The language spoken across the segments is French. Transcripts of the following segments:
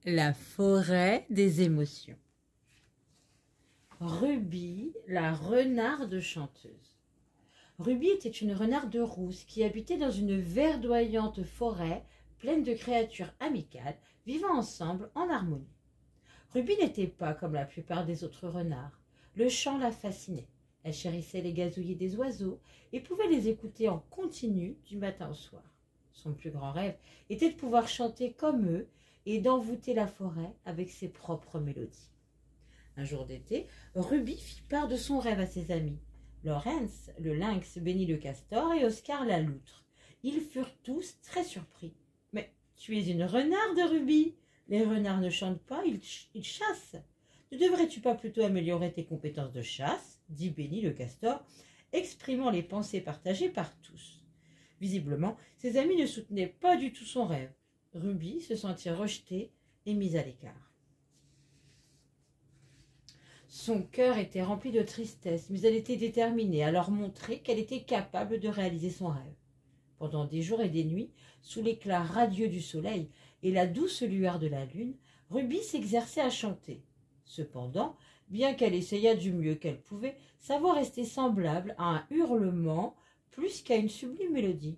La forêt des émotions. Ruby, la renarde chanteuse. Ruby était une renarde rousse qui habitait dans une verdoyante forêt pleine de créatures amicales vivant ensemble en harmonie. Ruby n'était pas comme la plupart des autres renards. Le chant la fascinait. Elle chérissait les gazouillis des oiseaux et pouvait les écouter en continu du matin au soir. Son plus grand rêve était de pouvoir chanter comme eux et d'envoûter la forêt avec ses propres mélodies. Un jour d'été, Ruby fit part de son rêve à ses amis. Lawrence, le lynx, Benny le castor et Oscar la loutre. Ils furent tous très surpris. « Mais tu es une renarde, Ruby. Les renards ne chantent pas, ils chassent. Ne devrais-tu pas plutôt améliorer tes compétences de chasse ?» dit Benny le castor, exprimant les pensées partagées par tous. Visiblement, ses amis ne soutenaient pas du tout son rêve. Ruby se sentit rejetée et mise à l'écart. Son cœur était rempli de tristesse, mais elle était déterminée à leur montrer qu'elle était capable de réaliser son rêve. Pendant des jours et des nuits, sous l'éclat radieux du soleil et la douce lueur de la lune, Ruby s'exerçait à chanter. Cependant, bien qu'elle essayât du mieux qu'elle pouvait, sa voix restait semblable à un hurlement plus qu'à une sublime mélodie.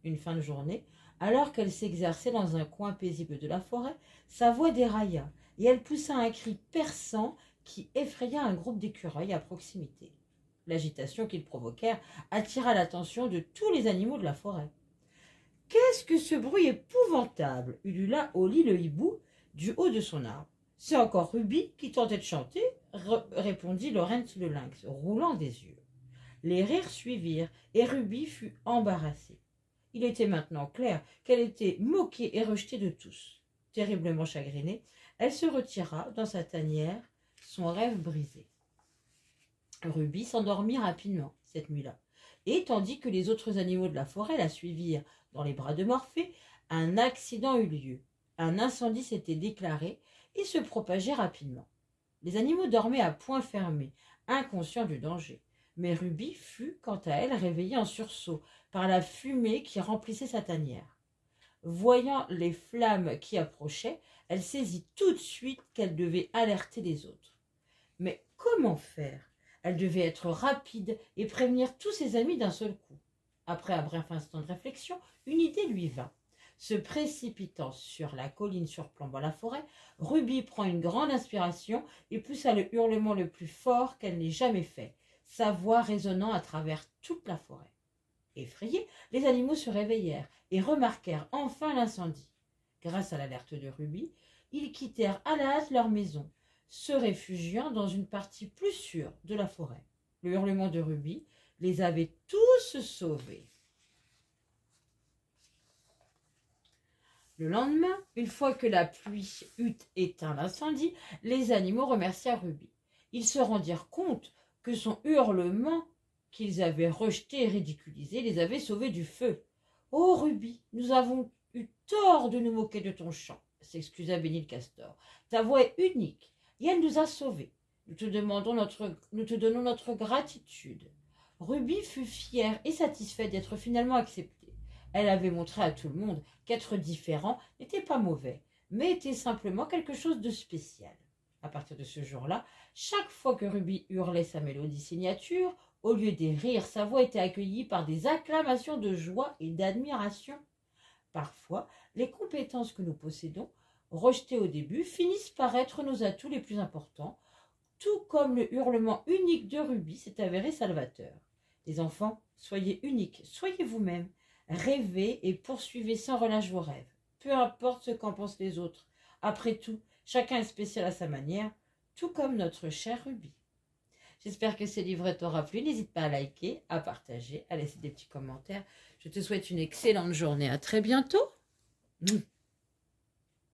Une fin de journée, alors qu'elle s'exerçait dans un coin paisible de la forêt, sa voix dérailla et elle poussa un cri perçant qui effraya un groupe d'écureuils à proximité. L'agitation qu'ils provoquèrent attira l'attention de tous les animaux de la forêt. « Qu'est-ce que ce bruit épouvantable » ulula Oli le hibou du haut de son arbre. « C'est encore Ruby qui tentait de chanter » répondit Lawrence le lynx, roulant des yeux. Les rires suivirent et Ruby fut embarrassée. Il était maintenant clair qu'elle était moquée et rejetée de tous. Terriblement chagrinée, elle se retira dans sa tanière, son rêve brisé. Ruby s'endormit rapidement cette nuit-là, et tandis que les autres animaux de la forêt la suivirent dans les bras de Morphée, un accident eut lieu. Un incendie s'était déclaré et se propageait rapidement. Les animaux dormaient à poing fermé, inconscients du danger. Mais Ruby fut, quant à elle, réveillée en sursaut par la fumée qui remplissait sa tanière. Voyant les flammes qui approchaient, elle saisit tout de suite qu'elle devait alerter les autres. Mais comment faire? Elle devait être rapide et prévenir tous ses amis d'un seul coup. Après un bref instant de réflexion, une idée lui vint. Se précipitant sur la colline surplombant la forêt, Ruby prend une grande inspiration et poussa le hurlement le plus fort qu'elle n'ait jamais fait, sa voix résonnant à travers toute la forêt. Effrayés, les animaux se réveillèrent et remarquèrent enfin l'incendie. Grâce à l'alerte de Ruby, ils quittèrent à la hâte leur maison, se réfugiant dans une partie plus sûre de la forêt. Le hurlement de Ruby les avait tous sauvés. Le lendemain, une fois que la pluie eut éteint l'incendie, les animaux remercièrent Ruby. Ils se rendirent compte que son hurlement qu'ils avaient rejeté et ridiculisé les avait sauvés du feu. « Oh Ruby, nous avons eu tort de nous moquer de ton chant, » s'excusa Benny le castor. « Ta voix est unique et elle nous a sauvés. Nous te donnons notre gratitude. » Ruby fut fière et satisfaite d'être finalement acceptée. Elle avait montré à tout le monde qu'être différent n'était pas mauvais, mais était simplement quelque chose de spécial. À partir de ce jour-là, chaque fois que Ruby hurlait sa mélodie signature, au lieu des rires, sa voix était accueillie par des acclamations de joie et d'admiration. Parfois, les compétences que nous possédons, rejetées au début, finissent par être nos atouts les plus importants, tout comme le hurlement unique de Ruby s'est avéré salvateur. Les enfants, soyez uniques, soyez vous-même, rêvez et poursuivez sans relâche vos rêves, peu importe ce qu'en pensent les autres. Après tout, chacun est spécial à sa manière, tout comme notre chère Ruby. J'espère que ce livre t'aura plu. N'hésite pas à liker, à partager, à laisser des petits commentaires. Je te souhaite une excellente journée. À très bientôt.